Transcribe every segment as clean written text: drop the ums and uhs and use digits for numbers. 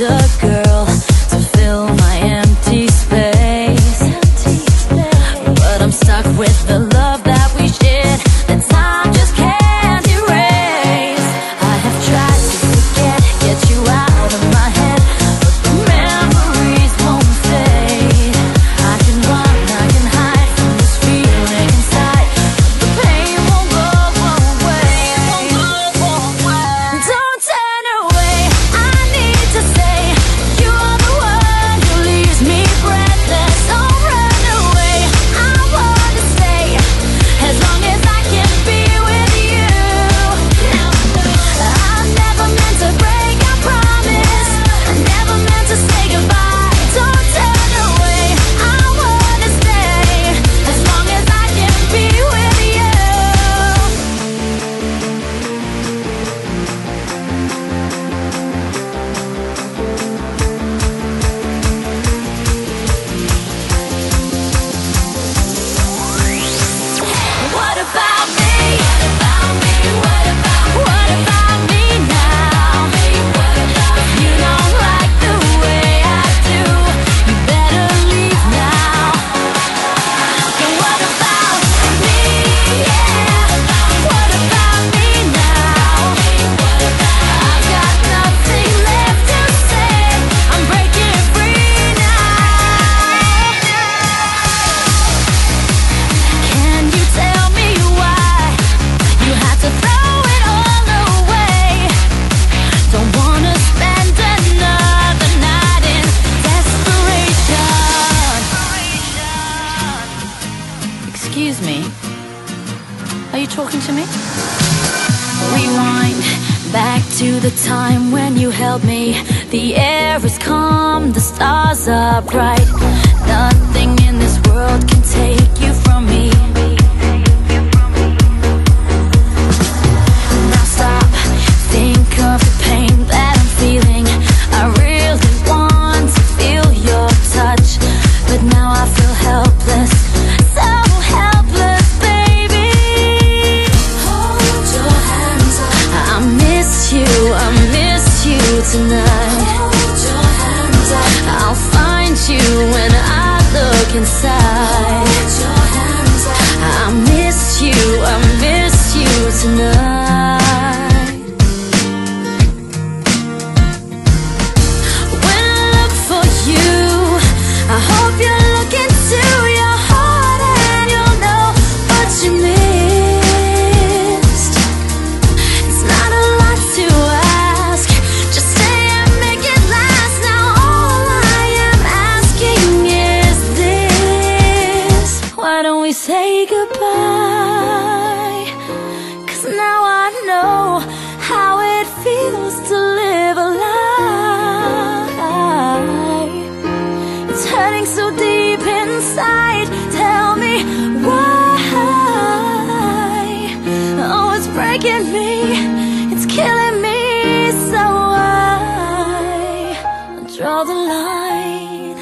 a girl to fill my empty space, but I'm stuck with the love that we shared that time just can't erase. I have tried to forget, get you out of my head, but the memories won't fade. I can run, I can hide from this feeling inside, but the pain won't go away. Don't turn away, I need to say you're the one who leaves me breathless. Don't run away, I wanna stay as long as I can be with you. I never meant to break, I promise. I never meant to say goodbye. Don't turn away, I wanna stay as long as I can be with you. What about me? What about me now? You don't like the way I do, you better leave now. And what about me? Yeah, what about me now? I've got nothing left to say, I'm breaking free now. Can you tell me why you had to throw it all away? Don't wanna spend another night in desperation. Excuse me, are you talking to me? Rewind back to the time when you held me. The air is calm, the stars are bright. Nothing in this world can take you from me. Now stop, think of the pain that I'm feeling. I really want to feel your touch, but now I feel helpless, so helpless, baby. Hold your hands up. I miss you tonight. Hold your hands up. I'll find you when I look inside. Hold your hands up. I miss you tonight. When I look for you, I hope you look into your heart and you'll know what you missed. It's not a lot to ask, just say and make it last. Now all I am asking is this: why don't we say goodbye? 'Cause now I know how it feels to live a lie. It's hurting so deep inside, tell me why. Oh, it's breaking me, it's killing me, so I draw the line.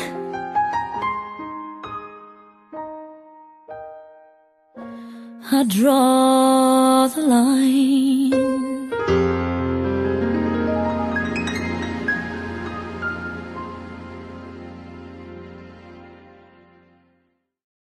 I draw the line.